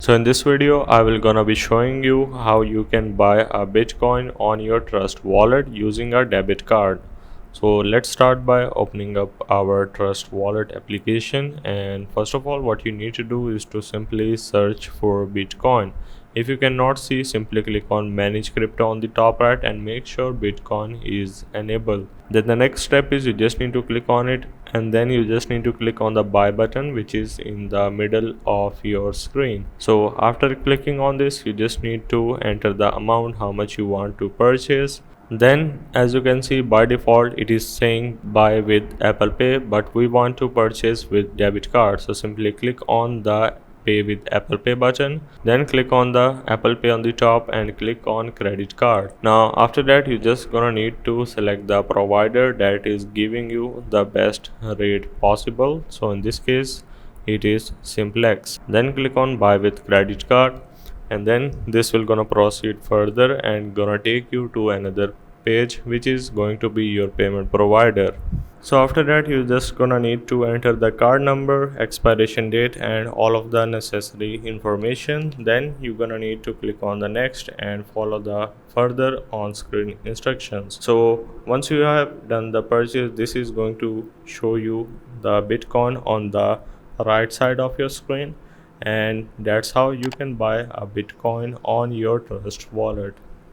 So in this video I will gonna be showing you how you can buy a Bitcoin on your Trust wallet using a debit card. So let's start by opening up our Trust wallet application, and first of all what you need to do is to simply search for Bitcoin. If you cannot see, simply click on manage crypto on the top right and make sure Bitcoin is enabled. Then the next step is you just need to click on it, and then you just need to click on the buy button which is in the middle of your screen. So after clicking on this, you just need to enter the amount how much you want to purchase. Then as you can see, by default it is saying buy with Apple Pay, but we want to purchase with debit card. So simply click on the pay with Apple Pay button, then click on the Apple Pay on the top and click on credit card. Now after that you just gonna need to select the provider that is giving you the best rate possible. So in this case it is Simplex. Then click on buy with credit card, and then this will gonna proceed further and gonna take you to another page which is going to be your payment provider. So after that you just gonna need to enter the card number, expiration date and all of the necessary information. Then you're gonna need to click on the next and follow the further on screen instructions. So once you have done the purchase, this is going to show you the Bitcoin on the right side of your screen, and that's how you can buy a Bitcoin on your Trust wallet.